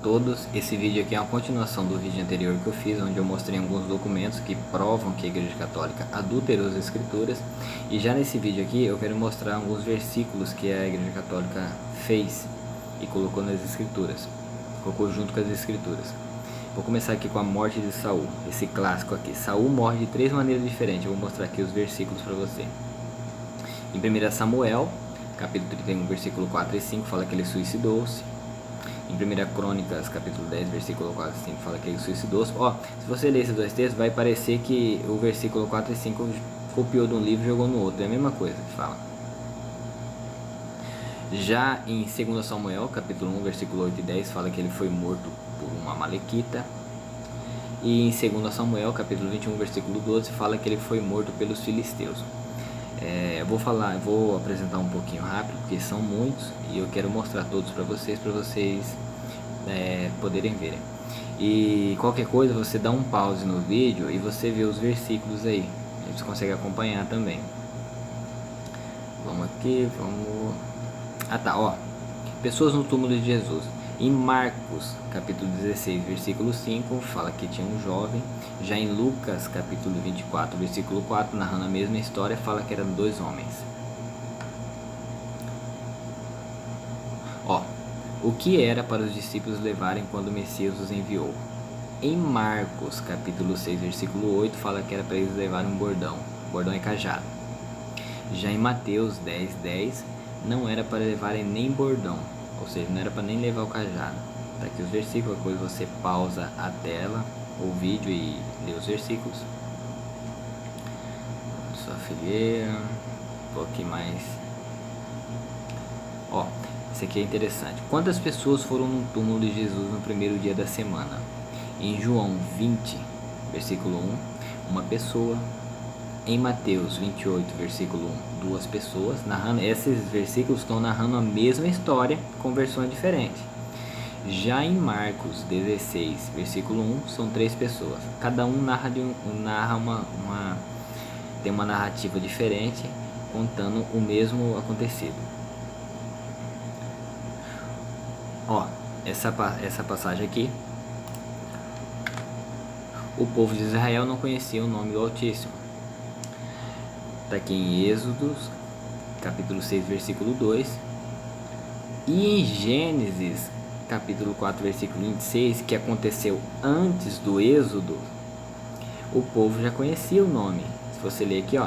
todos, esse vídeo aqui é uma continuação do vídeo anterior que eu fiz, onde eu mostrei alguns documentos que provam que a Igreja Católica adulterou as Escrituras. E já nesse vídeo aqui eu quero mostrar alguns versículos que a Igreja Católica fez e colocou nas Escrituras, colocou junto com as Escrituras. Vou começar aqui com a morte de Saul, esse clássico aqui. Saul morre de 3 maneiras diferentes, eu vou mostrar aqui os versículos para você. Em 1 Samuel, capítulo 31, versículo 4 e 5, fala que ele suicidou-se. Em 1 Crônicas, capítulo 10, versículo 4 e 5, fala que ele suicidou-se. Ó, se você ler esses dois textos, vai parecer que o versículo 4 e 5 copiou de um livro e jogou no outro. É a mesma coisa que fala. Já em 2 Samuel, capítulo 1, versículo 8 e 10, fala que ele foi morto por uma malequita. E em 2 Samuel, capítulo 21, versículo 12, fala que ele foi morto pelos filisteus. Vou apresentar um pouquinho rápido, porque são muitos e eu quero mostrar todos para vocês poderem verem. E qualquer coisa, você dá um pause no vídeo e você vê os versículos aí, você consegue acompanhar também. Vamos aqui, pessoas no túmulo de Jesus. Em Marcos, capítulo 16, versículo 5, fala que tinha um jovem. Já em Lucas, capítulo 24, versículo 4, narrando a mesma história, fala que eram 2 homens. O que era para os discípulos levarem quando o Messias os enviou? Em Marcos, capítulo 6, versículo 8, fala que era para eles levarem um bordão. Bordão é cajado. Já em Mateus 10, 10, não era para levarem nem bordão. Ou seja, não era para nem levar o cajado. Tá aqui os versículos, depois você pausa a tela, o vídeo e lê os versículos. Só figueira, um pouquinho mais. Isso aqui é interessante. Quantas pessoas foram no túmulo de Jesus no primeiro dia da semana? Em João 20, versículo 1, uma pessoa. Em Mateus 28, versículo 1, 2 pessoas. Esses versículos estão narrando a mesma história com versões diferentes. Já em Marcos 16, versículo 1, são 3 pessoas. Cada um tem uma narrativa diferente, contando o mesmo acontecido. Essa passagem aqui. O povo de Israel não conhecia o nome do Altíssimo. Está aqui em Êxodos, capítulo 6, versículo 2. E em Gênesis, capítulo 4, versículo 26, que aconteceu antes do Êxodo, o povo já conhecia o nome. Se você ler aqui,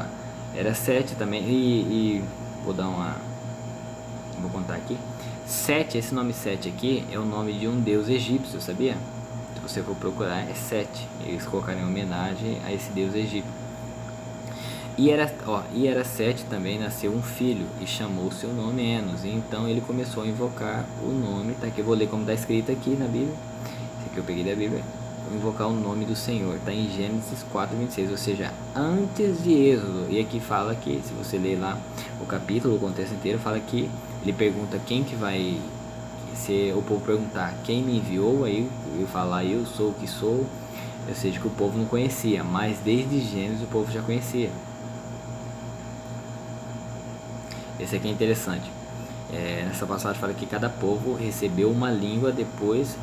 era 7 também. Vou contar aqui. 7, esse nome 7 aqui é o nome de um deus egípcio, sabia? Se você for procurar, é 7. Eles colocaram em homenagem a esse deus egípcio. E era 7 também, nasceu um filho e chamou o seu nome Enos. E então ele começou a invocar o nome, tá aqui, eu vou ler como está escrito aqui na Bíblia. Esse aqui eu peguei da Bíblia. Vou invocar o nome do Senhor, está em Gênesis 4, 26, ou seja, antes de Êxodo. E aqui fala que, se você ler lá o capítulo, o contexto inteiro, fala que ele pergunta quem que vai, se o povo perguntar quem me enviou, aí eu falar eu sou o que sou, ou seja, que o povo não conhecia, mas desde Gênesis o povo já conhecia. Esse aqui é interessante. Nessa passagem fala que cada povo recebeu uma língua. Depois,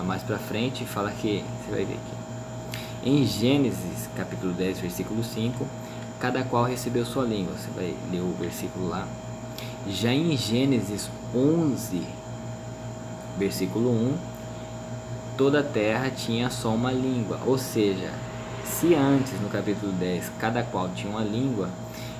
mais pra frente, fala que, você vai ver aqui, em Gênesis capítulo 10, versículo 5, cada qual recebeu sua língua. Você vai ler o versículo lá. Já em Gênesis 11, versículo 1, toda a terra tinha só uma língua. Ou seja, se antes no capítulo 10 cada qual tinha uma língua,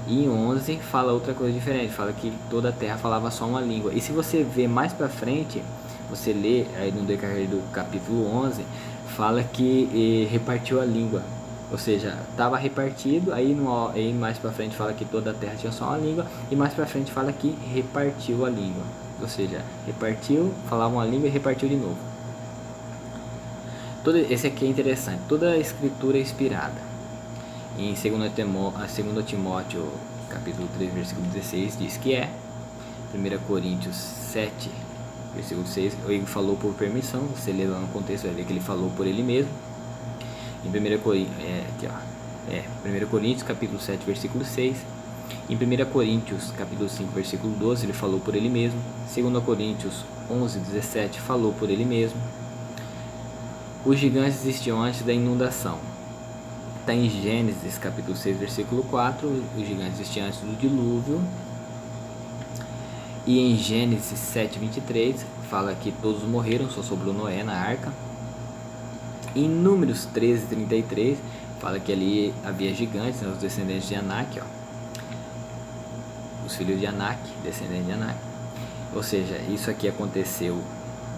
e em 11 fala outra coisa diferente, fala que toda a terra falava só uma língua. E se você ver mais pra frente, você lê aí no decorrer do capítulo 11, fala que repartiu a língua. Ou seja, estava repartido, aí mais pra frente fala que toda a terra tinha só uma língua, e mais pra frente fala que repartiu a língua. Ou seja, repartiu, falava uma língua e repartiu de novo. Esse aqui é interessante, toda a escritura é inspirada. Em 2 Timóteo, capítulo 3, versículo 16, diz que 1 Coríntios 7, versículo 6, ele falou por permissão. Você lê lá no contexto, vai ver que ele falou por ele mesmo. Em 1 Coríntios, capítulo 7, versículo 6. Em 1 Coríntios, capítulo 5, versículo 12, ele falou por ele mesmo. 2 Coríntios 11, 17, falou por ele mesmo. Os gigantes existiam antes da inundação. Está em Gênesis capítulo 6, versículo 4. Os gigantes existiam antes do dilúvio. E em Gênesis 7, 23, fala que todos morreram, só sobrou Noé na arca. Em Números 13, 33, fala que ali havia gigantes, né, os descendentes de Anak, ó. Os filhos de Anak, descendentes de Anak. Ou seja, isso aqui aconteceu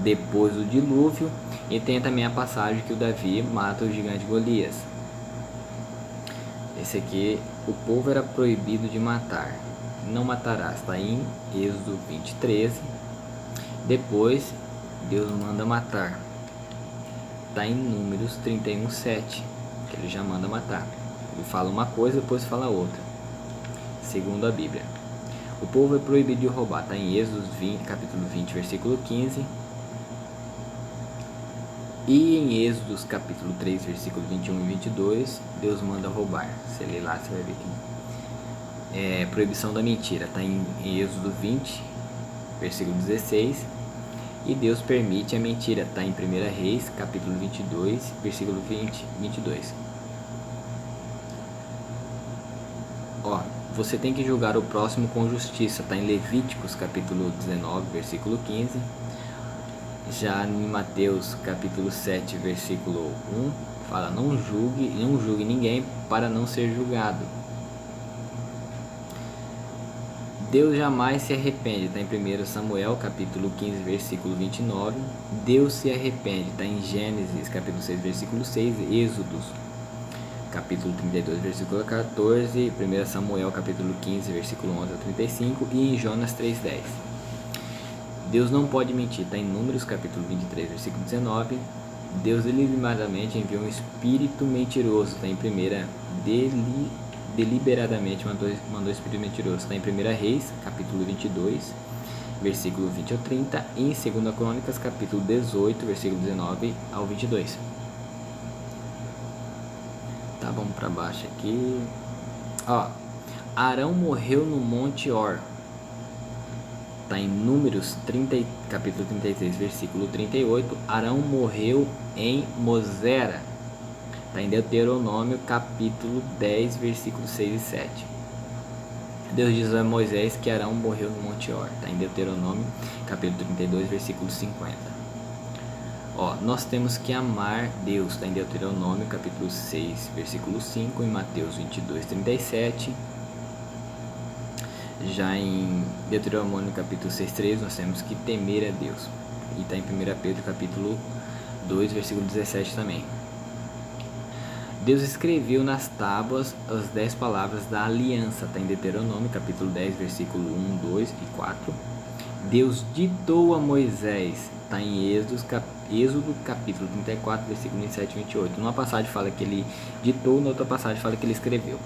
depois do dilúvio. E tem também a passagem que o Davi mata o gigante Golias. Esse aqui, o povo era proibido de matar. Não matarás, está em Êxodo 20, 13. Depois, Deus manda matar. Está em Números 31, 7. Que ele já manda matar. Ele fala uma coisa, depois fala outra. Segundo a Bíblia. O povo é proibido de roubar. Está em Êxodo 20, capítulo 20, versículo 15. E em Êxodos capítulo 3, versículo 21 e 22, Deus manda roubar. Você lê lá, você vai ver que é proibição da mentira. Está em Êxodo 20, versículo 16. E Deus permite a mentira. Está em 1 Reis, capítulo 22, versículo 20, 22. Ó, você tem que julgar o próximo com justiça. Está em Levíticos, capítulo 19, versículo 15. Já em Mateus capítulo 7, versículo 1, fala: não julgue ninguém para não ser julgado. Deus jamais se arrepende, está em 1 Samuel capítulo 15, versículo 29. Deus se arrepende, está em Gênesis capítulo 6, versículo 6. Êxodos capítulo 32, versículo 14. 1 Samuel capítulo 15, versículo 11 a 35. E em Jonas 3:10. Deus não pode mentir, está em Números capítulo 23, versículo 19. Deus deliberadamente enviou um espírito mentiroso, está em 1 deliberadamente mandou espírito mentiroso, está em 1 Reis capítulo 22, versículo 20 ao 30. E em 2 Crônicas capítulo 18, versículo 19 ao 22. Tá, vamos para baixo aqui. Ó, Arão morreu no Monte Hor. Está em Números 30, capítulo 33, versículo 38. Arão morreu em Mosera. Está em Deuteronômio, capítulo 10, versículos 6 e 7. Deus diz a Moisés que Arão morreu no Monte Hor. Está em Deuteronômio, capítulo 32, versículo 50. Ó, nós temos que amar Deus. Está em Deuteronômio, capítulo 6, versículo 5. Em Mateus 22, 37. Já em Deuteronômio capítulo 6:3, nós temos que temer a Deus. E está em 1 Pedro capítulo 2, versículo 17 também. Deus escreveu nas tábuas as 10 palavras da aliança. Está em Deuteronômio capítulo 10, versículo 1, 2 e 4. Deus ditou a Moisés. Está em Êxodo capítulo 34, versículo 27 e 28. Numa passagem fala que ele ditou, na outra passagem fala que ele escreveu.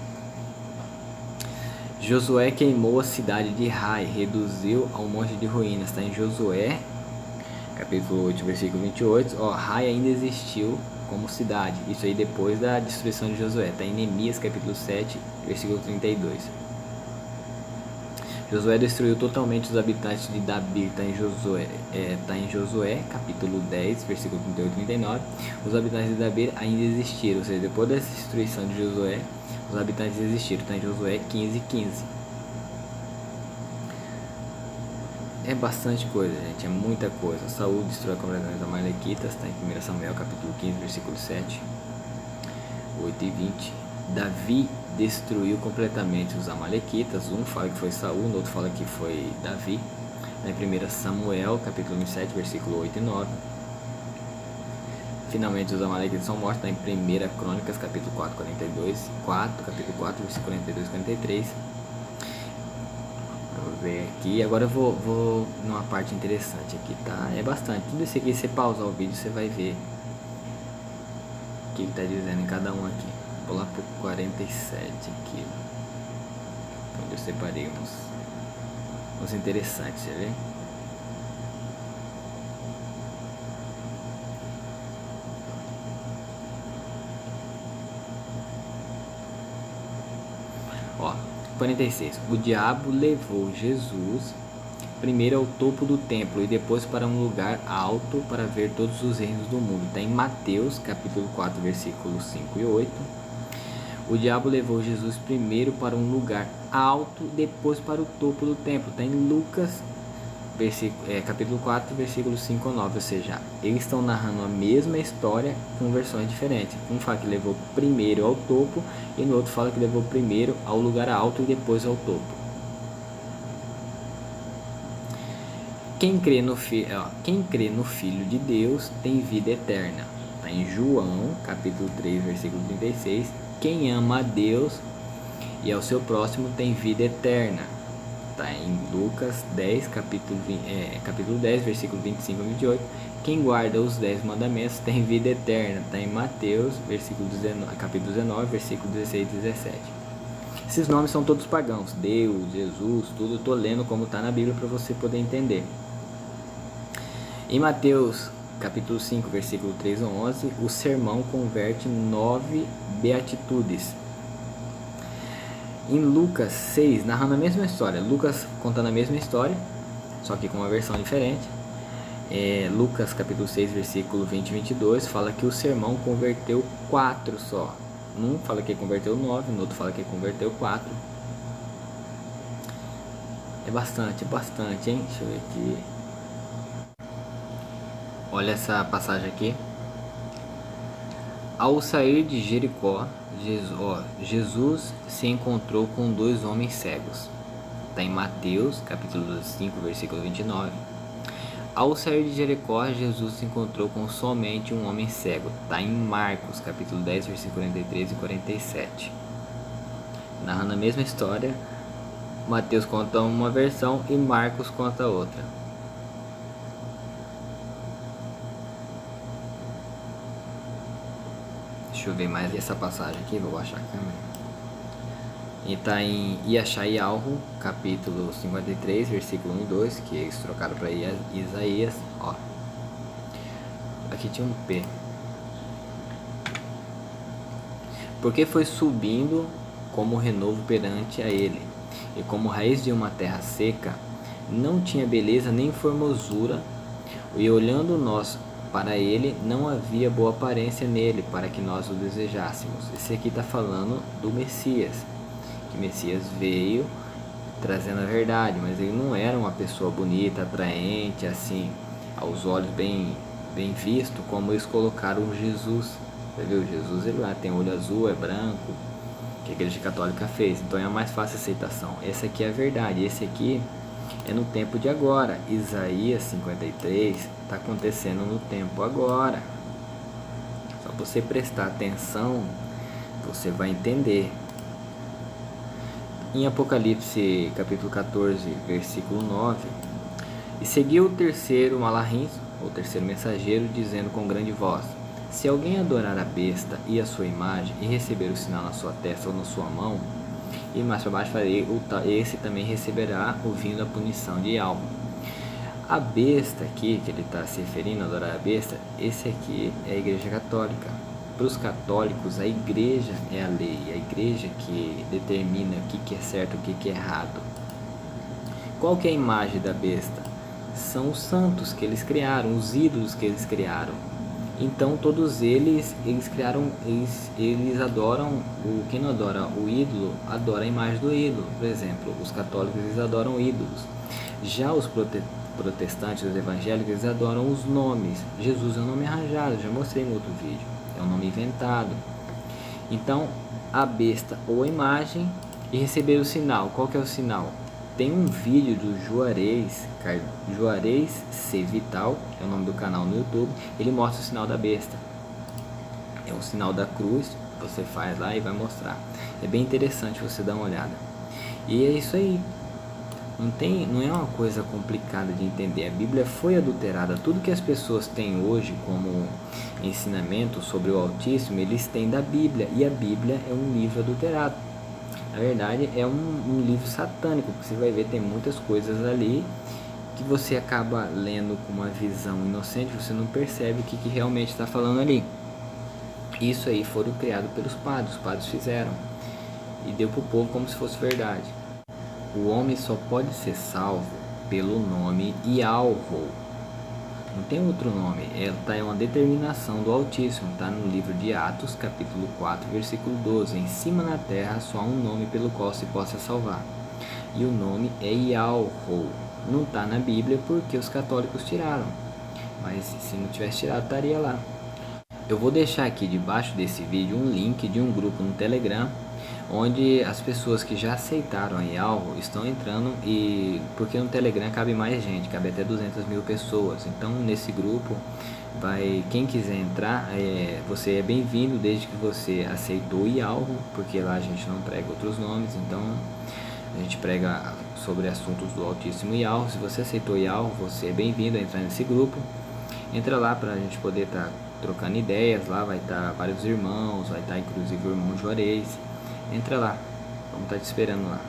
Josué queimou a cidade de Ai, reduziu ao monte de ruínas. Está em Josué, capítulo 8, versículo 28. Ó, Ai ainda existiu como cidade. Isso aí depois da destruição de Josué. Está em Neemias, capítulo 7, versículo 32. Josué destruiu totalmente os habitantes de Dabir. Está em Josué, capítulo 10, versículo 38 e 39. Os habitantes de Dabir ainda existiram. Ou seja, depois da destruição de Josué, os habitantes existiram. Está em Josué 15, 15. É bastante coisa, gente. É muita coisa. Saúl destrói completamente os amalequitas. Está em 1 Samuel, capítulo 15, versículo 7, 8 e 20. Davi destruiu completamente os amalequitas. Um fala que foi Saúl, no outro fala que foi Davi. Está em 1 Samuel, capítulo 27, versículo 8 e 9. Finalmente os amalequitas são mortos. Está em 1 Crônicas, capítulo 4, 42, capítulo 4, versículo 42 e 43. Vamos ver aqui. Agora eu vou numa parte interessante aqui, tá? É bastante. Tudo isso aqui, você pausar o vídeo, você vai ver o que está dizendo em cada um aqui. Vou lá pro 47 aqui, onde eu separei uns interessantes, já vê? Ó, 46. O diabo levou Jesus primeiro ao topo do templo e depois para um lugar alto para ver todos os reinos do mundo. Está em Mateus, capítulo 4, versículos 5 e 8. O diabo levou Jesus primeiro para um lugar alto, depois para o topo do templo. Está em Lucas, capítulo 4, versículos 5 a 9. Ou seja, eles estão narrando a mesma história com versões diferentes. Um fala que levou primeiro ao topo e no outro fala que levou primeiro ao lugar alto e depois ao topo. Quem crê no Filho de Deus tem vida eterna. Está em João, capítulo 3, versículo 36. Quem ama a Deus e ao seu próximo tem vida eterna. Está em Lucas 10, capítulo 10, versículo 25 a 28. Quem guarda os 10 mandamentos tem vida eterna. Está em Mateus, capítulo 19, versículo 16 e 17. Esses nomes são todos pagãos. Deus, Jesus, tudo eu estou lendo como está na Bíblia para você poder entender. Em Mateus, capítulo 5, versículo 3 a 11, o sermão converte 9 beatitudes. Em Lucas 6, narrando a mesma história, Lucas contando a mesma história, só que com uma versão diferente. Lucas capítulo 6, versículo 20 e 22, fala que o sermão converteu 4 só. Um fala que converteu 9, no outro fala que converteu 4. É bastante, hein? Deixa eu ver aqui. Olha essa passagem aqui. Ao sair de Jericó, Jesus se encontrou com 2 homens cegos. Está em Mateus, capítulo 5, versículo 29. Ao sair de Jericó, Jesus se encontrou com somente um homem cego. Está em Marcos, capítulo 10, versículo 43 e 47. Narrando a mesma história, Mateus conta uma versão e Marcos conta outra. Deixa eu ver mais essa passagem aqui, vou baixar a câmera. E está em Yeshayahu, capítulo 53, versículo 1 e 2, que eles trocaram para Isaías. Ó, aqui tinha um P. Porque foi subindo como renovo perante a ele, e como raiz de uma terra seca, não tinha beleza nem formosura, e olhando nós para ele, não havia boa aparência nele, para que nós o desejássemos. Esse aqui está falando do Messias, que Messias veio trazendo a verdade, mas ele não era uma pessoa bonita, atraente, assim, aos olhos bem visto, como eles colocaram Jesus. Você viu? Jesus, ele lá tem olho azul, é branco, que a Igreja Católica fez, então é a mais fácil aceitação. Esse aqui é a verdade, esse aqui é no tempo de agora. Isaías 53 está acontecendo no tempo agora. Só você prestar atenção, você vai entender. Em Apocalipse capítulo 14, versículo 9, e seguiu o terceiro malahim, o terceiro mensageiro, dizendo com grande voz: se alguém adorar a besta e a sua imagem e receber o sinal na sua testa ou na sua mão, e mais para baixo falei, esse também receberá o vinho da punição de alma. A besta aqui, que ele está se referindo a adorar a besta, esse aqui é a Igreja Católica. Para os católicos, a igreja é a lei, a igreja que determina o que é certo, o que é errado. Qual que é a imagem da besta? São os santos que eles criaram, os ídolos que eles criaram. Então todos eles criaram, eles adoram, quem não adora o ídolo, adora a imagem do ídolo. Por exemplo, os católicos, eles adoram ídolos. Já os protestantes, os evangélicos, eles adoram os nomes. Jesus é um nome arranjado, já mostrei no outro vídeo, é um nome inventado. Então, a besta ou a imagem e receber o sinal. Qual que é o sinal? Tem um vídeo do Juarez C. Vital, é o nome do canal no YouTube. Ele mostra o sinal da besta. É o sinal da cruz, você faz lá e vai mostrar. É bem interessante você dar uma olhada. E é isso aí. Não é uma coisa complicada de entender. A Bíblia foi adulterada. Tudo que as pessoas têm hoje como ensinamento sobre o Altíssimo, eles têm da Bíblia. E a Bíblia é um livro adulterado. Na verdade, é um livro satânico, porque você vai ver, tem muitas coisas ali que você acaba lendo com uma visão inocente, você não percebe o que realmente está falando ali. Isso aí foram criados pelos padres, os padres fizeram e deu para o povo como se fosse verdade. O homem só pode ser salvo pelo nome Yahweh. Não tem outro nome, é uma determinação do Altíssimo, está no livro de Atos, capítulo 4, versículo 12. Em cima na terra só há um nome pelo qual se possa salvar, e o nome é Yahweh. Não está na Bíblia porque os católicos tiraram, mas se não tivesse tirado, estaria lá. Eu vou deixar aqui debaixo desse vídeo um link de um grupo no Telegram, onde as pessoas que já aceitaram a Yahweh estão entrando, e porque no Telegram cabe mais gente, cabe até 200 mil pessoas. Então nesse grupo quem quiser entrar, você é bem-vindo desde que você aceitou Yahweh, porque lá a gente não prega outros nomes, então a gente prega sobre assuntos do Altíssimo Yahweh. Se você aceitou Yahweh, você é bem-vindo a entrar nesse grupo. Entra lá para a gente poder estar trocando ideias. Lá vai estar vários irmãos, vai estar inclusive o irmão Juarez. Entra lá, vamos estar te esperando lá.